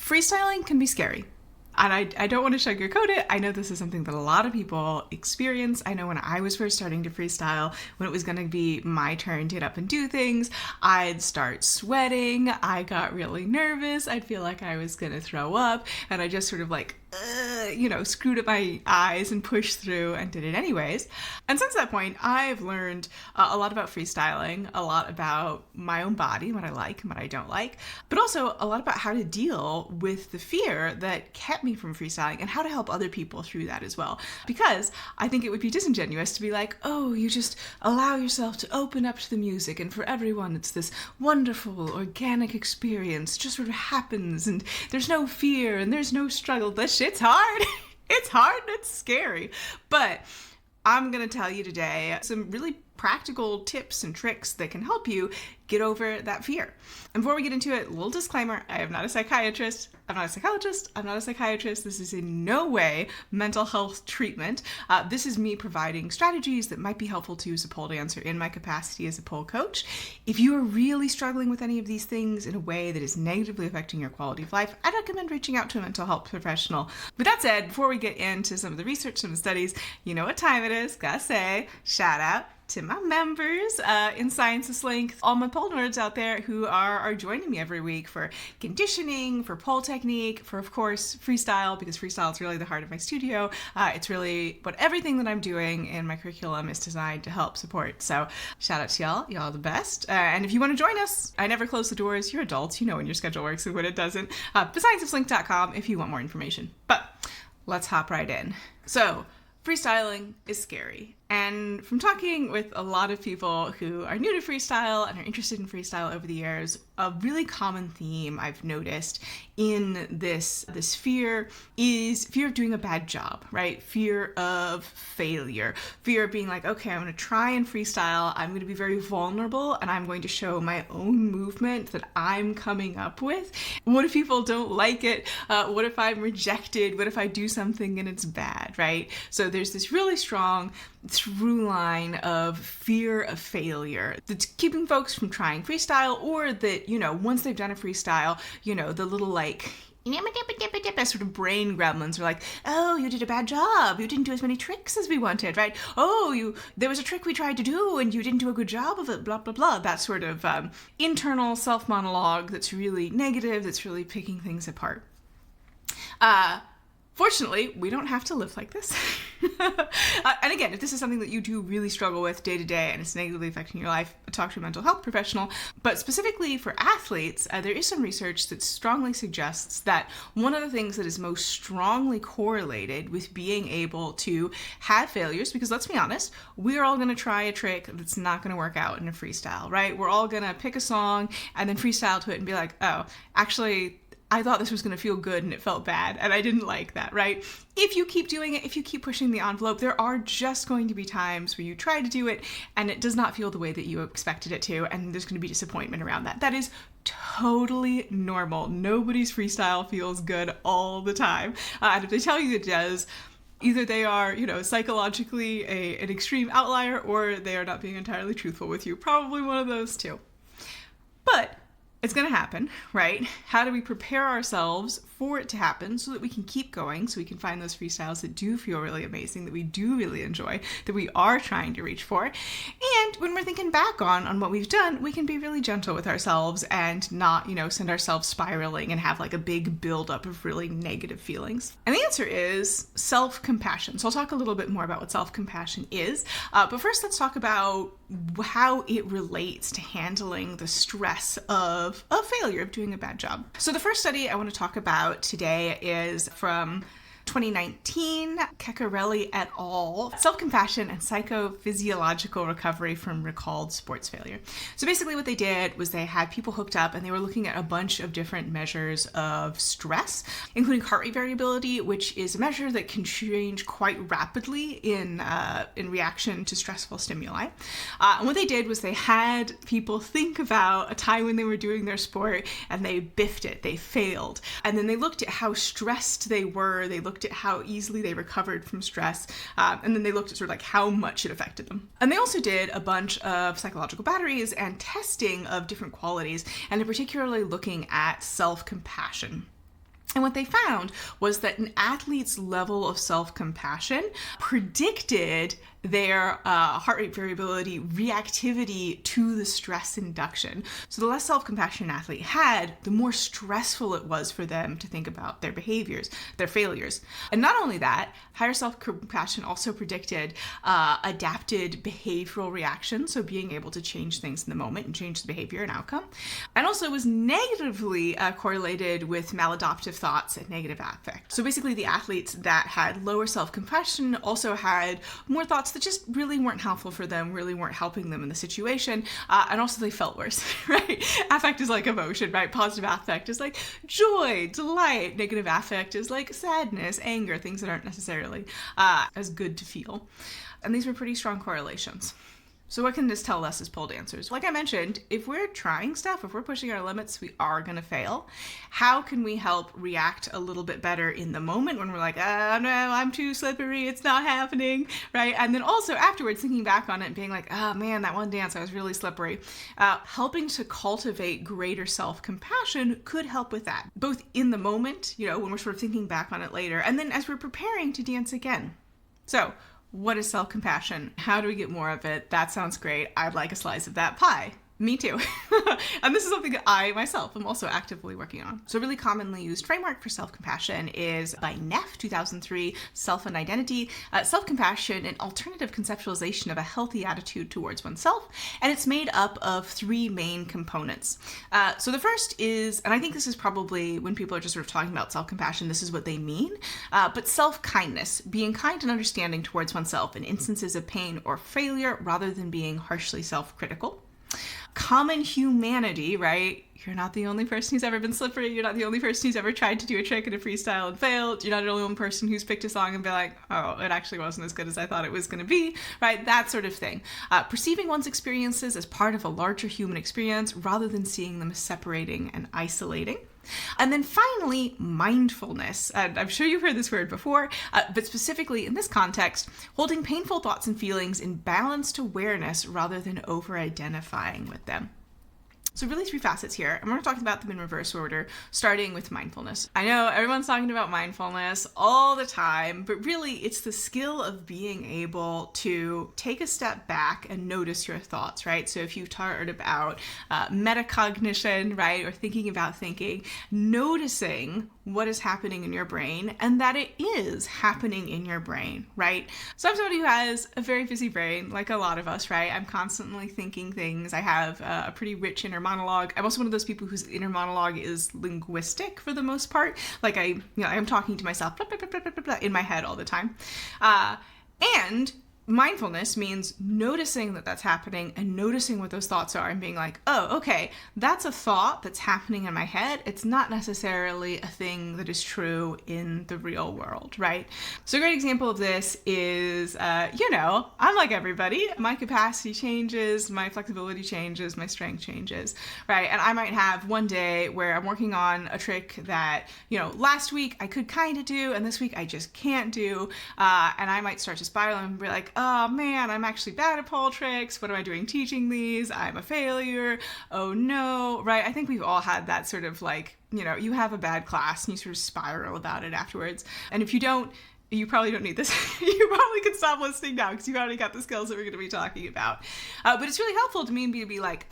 Freestyling can be scary. And I don't want to sugarcoat it. I know this is something that a lot of people experience. I know when I was first starting to freestyle, when it was going to be my turn to get up and do things, I'd start sweating. I got really nervous. I'd feel like I was going to throw up. And I just sort of like, screwed up my eyes and pushed through and did it anyways. And since that point, I've learned a lot about freestyling, a lot about my own body, what I like and what I don't like, but also a lot about how to deal with the fear that kept me from freestyling and how to help other people through that as well. Because I think it would be disingenuous to be like, oh, you just allow yourself to open up to the music and for everyone it's this wonderful organic experience, just sort of happens and there's no fear and there's no struggle. That shit's hard. It's hard and it's scary. But I'm going to tell you today some really practical tips and tricks that can help you get over that fear. And before we get into it, a little disclaimer, I am not a psychiatrist, I'm not a psychologist, I'm not a psychiatrist. This is in no way mental health treatment. This is me providing strategies that might be helpful to you as a pole dancer in my capacity as a pole coach. If you are really struggling with any of these things in a way that is negatively affecting your quality of life, I'd recommend reaching out to a mental health professional. With that said, before we get into some of the research and the studies, you know what time it is, gotta say, shout out to my members in Science of Slinks, all my pole nerds out there who are joining me every week for conditioning, for pole technique, for, of course, freestyle, because freestyle is really the heart of my studio. It's really what everything that I'm doing in my curriculum is designed to help support. So shout out to y'all. Y'all are the best. And if you want to join us, I never close the doors. You're adults. You know when your schedule works and when it doesn't. Scienceofslink.com if you want more information. But let's hop right in. So freestyling is scary. And from talking with a lot of people who are new to freestyle and are interested in freestyle over the years, a really common theme I've noticed in this fear is fear of doing a bad job, right? Fear of failure, fear of being like, okay, I'm going to try and freestyle. I'm going to be very vulnerable and I'm going to show my own movement that I'm coming up with. What if people don't like it? What if I'm rejected? What if I do something and it's bad, right? So there's this really strong through line of fear of failure that's keeping folks from trying freestyle, or that, once they've done a freestyle, the little like sort of brain gremlins are like, oh, you did a bad job. You didn't do as many tricks as we wanted, right? Oh, there was a trick we tried to do and you didn't do a good job of it, blah, blah, blah. That sort of internal self-monologue that's really negative, that's really picking things apart. Fortunately, we don't have to live like this. And again, if this is something that you do really struggle with day to day and it's negatively affecting your life, talk to a mental health professional. But specifically for athletes, there is some research that strongly suggests that one of the things that is most strongly correlated with being able to have failures, because let's be honest, we're all going to try a trick that's not going to work out in a freestyle, right? We're all going to pick a song and then freestyle to it and be like, oh, actually, I thought this was going to feel good and it felt bad and I didn't like that, right? If you keep doing it, if you keep pushing the envelope, there are just going to be times where you try to do it and it does not feel the way that you expected it to, and there's going to be disappointment around that. That is totally normal. Nobody's freestyle feels good all the time. And if they tell you it does, either they are, psychologically an extreme outlier, or they are not being entirely truthful with you. Probably one of those two. But it's going to happen, right? How do we prepare ourselves for it to happen so that we can keep going, so we can find those freestyles that do feel really amazing, that we do really enjoy, that we are trying to reach for? And when we're thinking back on what we've done, we can be really gentle with ourselves and not, send ourselves spiraling and have like a big buildup of really negative feelings. And the answer is self-compassion. So I'll talk a little bit more about what self-compassion is. But first, let's talk about how it relates to handling the stress of failure, of doing a bad job. So the first study I want to talk about today is from 2019, Ceccarelli et al., Self-Compassion and Psychophysiological Recovery from Recalled Sports Failure. So basically what they did was they had people hooked up and they were looking at a bunch of different measures of stress, including heart rate variability, which is a measure that can change quite rapidly in reaction to stressful stimuli. And what they did was they had people think about a time when they were doing their sport and they biffed it, they failed. And then they looked at how stressed they were, they looked at how easily they recovered from stress, and then they looked at sort of like how much it affected them. And they also did a bunch of psychological batteries and testing of different qualities, and they're particularly looking at self-compassion. And what they found was that an athlete's level of self-compassion predicted their heart rate variability, reactivity to the stress induction. So the less self-compassion an athlete had, the more stressful it was for them to think about their behaviors, their failures. And not only that, higher self-compassion also predicted adapted behavioral reactions, so being able to change things in the moment and change the behavior and outcome. And also was negatively correlated with maladaptive thoughts and negative affect. So basically the athletes that had lower self-compassion also had more thoughts that just really weren't helpful for them, really weren't helping them in the situation, and also they felt worse, right? Affect is like emotion, right? Positive affect is like joy, delight. Negative affect is like sadness, anger, things that aren't necessarily as good to feel. And these were pretty strong correlations. So what can this tell us as pole dancers? Like I mentioned, if we're trying stuff, if we're pushing our limits, we are going to fail. How can we help react a little bit better in the moment when we're like, oh no, I'm too slippery, it's not happening, right? And then also afterwards thinking back on it and being like, oh man, that one dance, I was really slippery. Helping to cultivate greater self-compassion could help with that, both in the moment, when we're sort of thinking back on it later, and then as we're preparing to dance again. So, what is self-compassion? How do we get more of it? That sounds great. I'd like a slice of that pie. Me too. And this is something that I myself am also actively working on. So a really commonly used framework for self-compassion is by Neff, 2003, Self and Identity, Self-Compassion, an alternative conceptualization of a healthy attitude towards oneself. And it's made up of 3 main components. So the first is, and I think this is probably when people are just sort of talking about self-compassion, this is what they mean, but self-kindness, being kind and understanding towards oneself in instances of pain or failure rather than being harshly self-critical. Common humanity, right? You're not the only person who's ever been slippery. You're not the only person who's ever tried to do a trick in a freestyle and failed. You're not the only one person who's picked a song and been like, oh, it actually wasn't as good as I thought it was going to be, right? That sort of thing. Perceiving one's experiences as part of a larger human experience rather than seeing them as separating and isolating. And then finally, mindfulness. I'm sure you've heard this word before, but specifically in this context, holding painful thoughts and feelings in balanced awareness rather than over-identifying with them. So really 3 facets here, and we're going to talk about them in reverse order, starting with mindfulness. I know everyone's talking about mindfulness all the time, but really it's the skill of being able to take a step back and notice your thoughts, right? So if you've heard about metacognition, right, or thinking about thinking, noticing what is happening in your brain and that it is happening in your brain, right? So I'm somebody who has a very busy brain, like a lot of us, right? I'm constantly thinking things. I have a pretty rich inner monologue. I'm also one of those people whose inner monologue is linguistic for the most part. Like I'm talking to myself blah, blah, blah, blah, blah, blah, in my head all the time. And mindfulness means noticing that that's happening and noticing what those thoughts are and being like, oh, okay, that's a thought that's happening in my head. It's not necessarily a thing that is true in the real world, right? So a great example of this is, I'm like everybody. My capacity changes, my flexibility changes, my strength changes, right? And I might have one day where I'm working on a trick that, last week I could kind of do, and this week I just can't do. And I might start to spiral and be like, oh man, I'm actually bad at pole tricks. What am I doing teaching these? I'm a failure. Oh no, right? I think we've all had that sort of like, you have a bad class and you sort of spiral about it afterwards. And if you don't, you probably don't need this. You probably can stop listening now because you've already got the skills that we're going to be talking about. But it's really helpful to me to be like,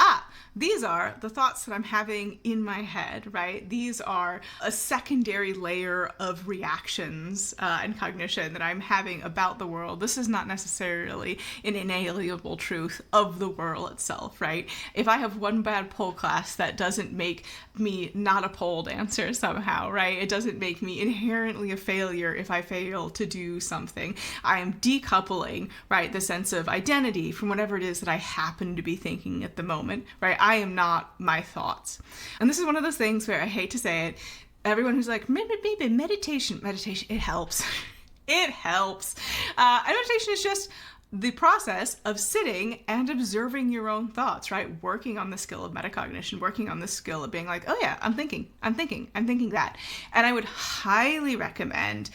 these are the thoughts that I'm having in my head, right? These are a secondary layer of reactions and cognition that I'm having about the world. This is not necessarily an inalienable truth of the world itself, right? If I have one bad pole class, that doesn't make me not a pole dancer somehow, right? It doesn't make me inherently a failure if I fail to do something. I am decoupling, right, the sense of identity from whatever it is that I happen to be thinking at the moment, right? I am not my thoughts. And this is one of those things where I hate to say it, everyone who's like, meditation, it helps. It helps. And meditation is just the process of sitting and observing your own thoughts, right? Working on the skill of metacognition, working on the skill of being like, oh yeah, I'm thinking that. And I would highly recommend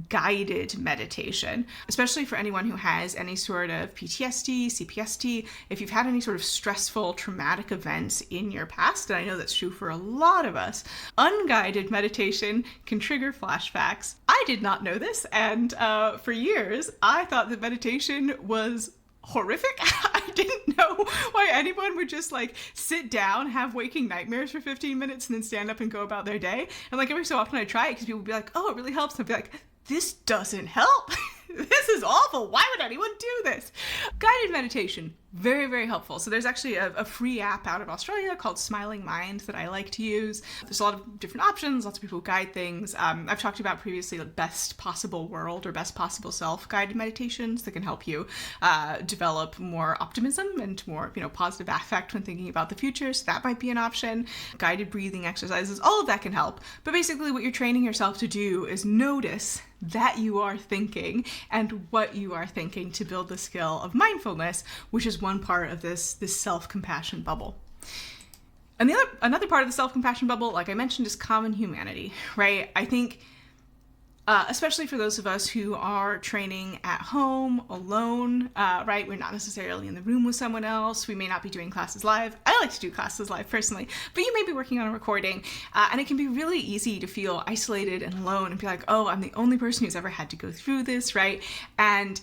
guided meditation, especially for anyone who has any sort of PTSD, CPST, if you've had any sort of stressful, traumatic events in your past, and I know that's true for a lot of us. Unguided meditation can trigger flashbacks. I did not know this, and for years, I thought that meditation was horrific. I didn't know why anyone would just like sit down, have waking nightmares for 15 minutes and then stand up and go about their day. And like every so often I try it because people would be like, oh, it really helps. And I'd be like, this doesn't help. This is awful. Why would anyone do this? Guided meditation, very, very helpful. So there's actually a free app out of Australia called Smiling Mind that I like to use. There's a lot of different options. Lots of people guide things. I've talked about previously the best possible world or best possible self guided meditations that can help you develop more optimism and more, positive affect when thinking about the future. So that might be an option. Guided breathing exercises, all of that can help. But basically what you're training yourself to do is notice that you are thinking and what you are thinking to build the skill of mindfulness, which is one part of this self-compassion bubble. And another part of the self-compassion bubble, like I mentioned, is common humanity, right? I think especially for those of us who are training at home, alone, right? We're not necessarily in the room with someone else. We may not be doing classes live. I like to do classes live personally, but you may be working on a recording, and it can be really easy to feel isolated and alone and be like, oh, I'm the only person who's ever had to go through this, right? And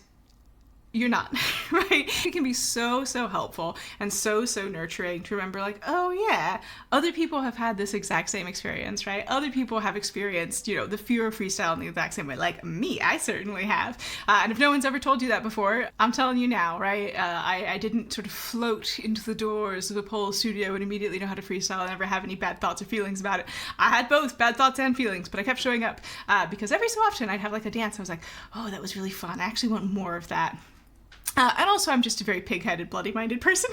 you're not, right? It can be so, so helpful and so, so nurturing to remember like, oh yeah, other people have had this exact same experience, right? Other people have experienced, the fear of freestyle in the exact same way. Like me, I certainly have. And if no one's ever told you that before, I'm telling you now, right? I didn't sort of float into the doors of a pole studio and immediately know how to freestyle and never have any bad thoughts or feelings about it. I had both bad thoughts and feelings, but I kept showing up because every so often I'd have like a dance. I was like, oh, that was really fun. I actually want more of that. And also, I'm just a very pig-headed, bloody-minded person.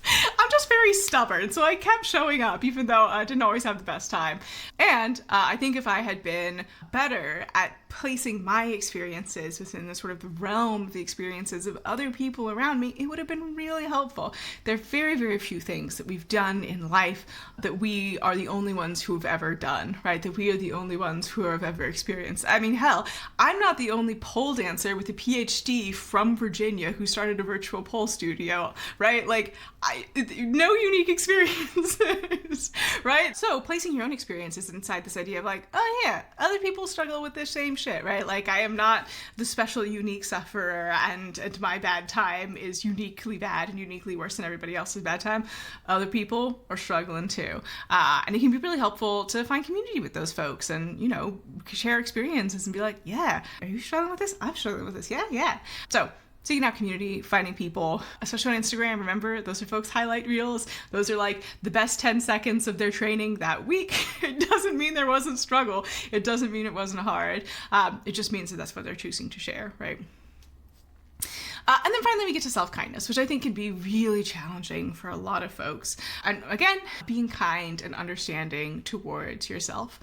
I'm just very stubborn, so I kept showing up, even though I didn't always have the best time. And I think if I had been better at placing my experiences within the sort of the realm of the experiences of other people around me, it would have been really helpful. There are very, very few things that we've done in life that we are the only ones who have ever done, right? That we are the only ones who have ever experienced. I mean, hell, I'm not the only pole dancer with a PhD from Virginia who started a virtual pole studio, right? Like, no unique experiences, right? So placing your own experiences inside this idea of like, oh yeah, other people struggle with this same shit, right? Like I am not the special unique sufferer and my bad time is uniquely bad and uniquely worse than everybody else's bad time. Other people are struggling too. And it can be really helpful to find community with those folks and, share experiences and be like, yeah, are you struggling with this? I'm struggling with this. Yeah. So seeking out community, finding people, especially on Instagram. Remember, those are folks' highlight reels. Those are like the best 10 seconds of their training that week. It doesn't mean there wasn't struggle. It doesn't mean it wasn't hard. It just means that that's what they're choosing to share, right? And then finally we get to self-kindness, which I think can be really challenging for a lot of folks. And again, being kind and understanding towards yourself.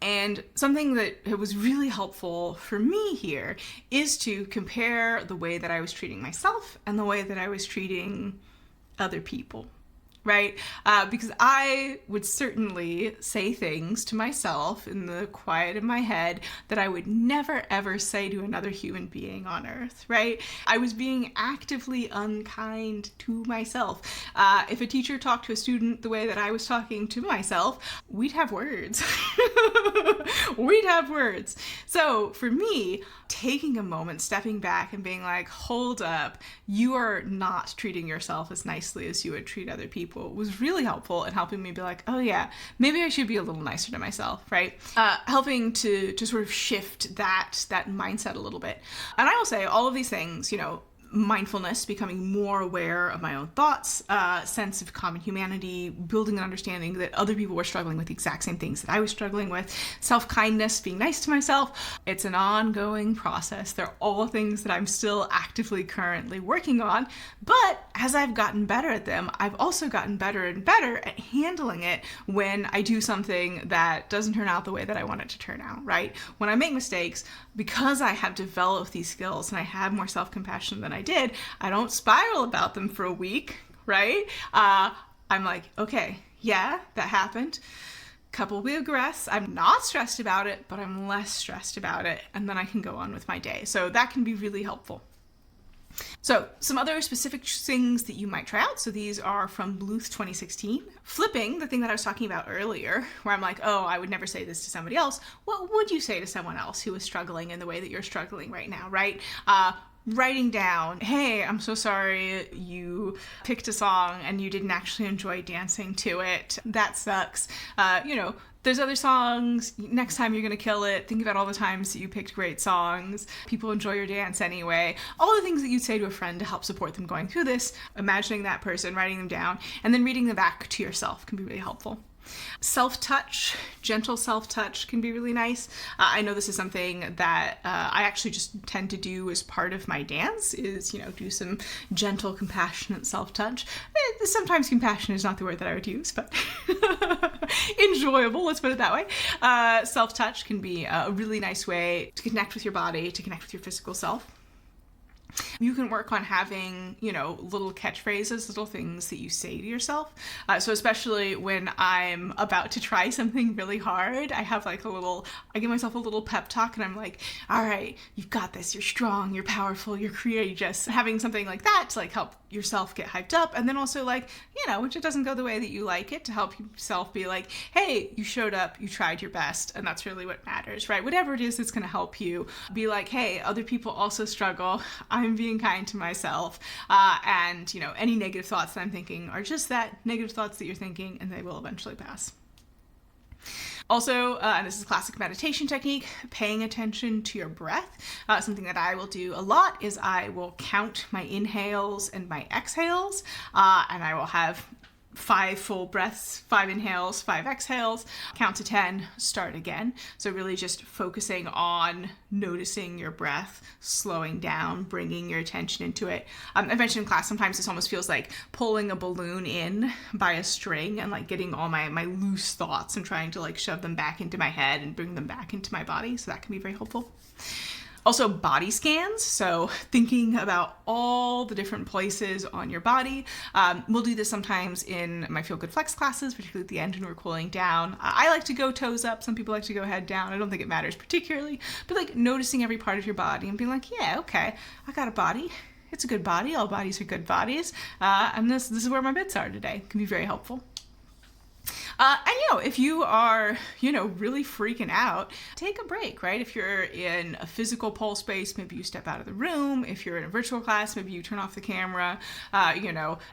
And something that was really helpful for me here is to compare the way that I was treating myself and the way that I was treating other people. Right? Because I would certainly say things to myself in the quiet of my head that I would never ever say to another human being on earth, right? I was being actively unkind to myself. If a teacher talked to a student the way that I was talking to myself, we'd have words. We'd have words. So for me, taking a moment, stepping back and being like, hold up, you are not treating yourself as nicely as you would treat other people was really helpful in helping me be like, oh yeah, maybe I should be a little nicer to myself, right? Helping to sort of shift that mindset a little bit. And I will say all of these things, mindfulness, becoming more aware of my own thoughts, sense of common humanity, building an understanding that other people were struggling with the exact same things that I was struggling with, self-kindness, being nice to myself. It's an ongoing process. They're all things that I'm still actively currently working on, but as I've gotten better at them, I've also gotten better and better at handling it when I do something that doesn't turn out the way that I want it to turn out, right? When I make mistakes, because I have developed these skills and I have more self-compassion than I did, I don't spiral about them for a week, right? I'm like, okay, yeah, that happened. Couple regrets. I'm not stressed about it, but I'm less stressed about it, and then I can go on with my day. So that can be really helpful. So some other specific things that you might try out. So these are from Bluth 2016. Flipping, the thing that I was talking about earlier, where I'm like, oh, I would never say this to somebody else. What would you say to someone else who is struggling in the way that you're struggling right now, right? Writing down, hey, I'm so sorry you picked a song and you didn't actually enjoy dancing to it. That sucks. There's other songs. Next time you're going to kill it. Think about all the times that you picked great songs. People enjoy your dance anyway. All the things that you'd say to a friend to help support them going through this, imagining that person, writing them down, and then reading them back to yourself can be really helpful. Self-touch, gentle self-touch can be really nice. I know this is something that I actually just tend to do as part of my dance is, do some gentle, compassionate self-touch. Sometimes compassion is not the word that I would use, but enjoyable, let's put it that way. Self-touch can be a really nice way to connect with your body, to connect with your physical self. You can work on having, little catchphrases, little things that you say to yourself. So especially when I'm about to try something really hard, I give myself a little pep talk and I'm like, all right, you've got this. You're strong, you're powerful, you're courageous. Having something like that to help yourself get hyped up. And then also when it doesn't go the way that you like it, to help yourself be like, hey, you showed up, you tried your best. And that's really what matters, right? Whatever it is that's going to help you be like, hey, other people also struggle. I'm being kind to myself. And any negative thoughts that I'm thinking are just that negative thoughts that you're thinking, and they will eventually pass. Also, and this is a classic meditation technique, paying attention to your breath. Something that I will do a lot is I will count my inhales and my exhales, and I will have 5 full breaths, 5 inhales, 5 exhales, count to 10, start again. So really just focusing on noticing your breath, slowing down, bringing your attention into it. I mentioned in class, sometimes this almost feels like pulling a balloon in by a string and getting all my loose thoughts and trying to shove them back into my head and bring them back into my body. So that can be very helpful. Also, body scans, so thinking about all the different places on your body. We'll do this sometimes in my Feel Good Flex classes, particularly at the end when we're cooling down. I like to go toes up, some people like to go head down. I don't think it matters particularly, but noticing every part of your body and being like, yeah, okay, I got a body. It's a good body. All bodies are good bodies. And this is where my bits are today. It can be very helpful. And if you are, really freaking out, take a break, right? If you're in a physical pole space, maybe you step out of the room. If you're in a virtual class, maybe you turn off the camera,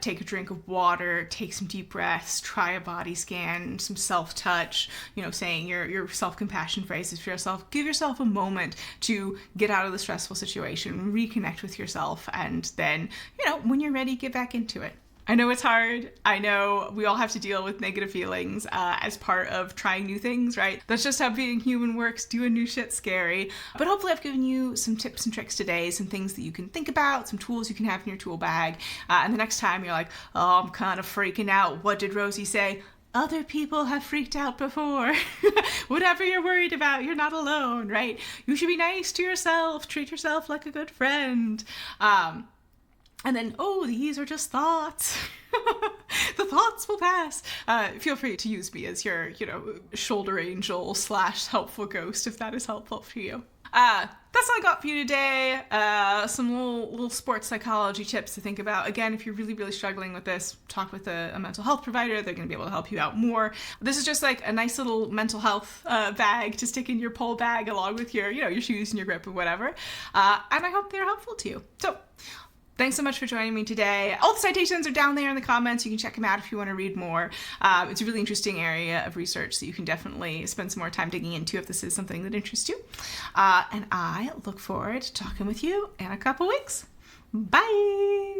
take a drink of water, take some deep breaths, try a body scan, some self-touch, saying your self-compassion phrases for yourself. Give yourself a moment to get out of the stressful situation, reconnect with yourself, and then, when you're ready, get back into it. I know it's hard. I know we all have to deal with negative feelings as part of trying new things, right? That's just how being human works. Doing new shit's scary. But hopefully I've given you some tips and tricks today, some things that you can think about, some tools you can have in your tool bag. And the next time you're like, oh, I'm kind of freaking out. What did Rosie say? Other people have freaked out before. Whatever you're worried about, you're not alone, right? You should be nice to yourself. Treat yourself like a good friend. And then, these are just thoughts. The thoughts will pass. Feel free to use me as your, shoulder angel / helpful ghost if that is helpful for you. That's all I got for you today. Some little sports psychology tips to think about. Again, if you're really, really struggling with this, talk with a mental health provider. They're going to be able to help you out more. This is just a nice little mental health bag to stick in your pole bag along with your, your shoes and your grip and whatever. And I hope they're helpful to you. So, thanks so much for joining me today. All the citations are down there in the comments. You can check them out if you want to read more. It's a really interesting area of research that you can definitely spend some more time digging into if this is something that interests you. And I look forward to talking with you in a couple weeks. Bye!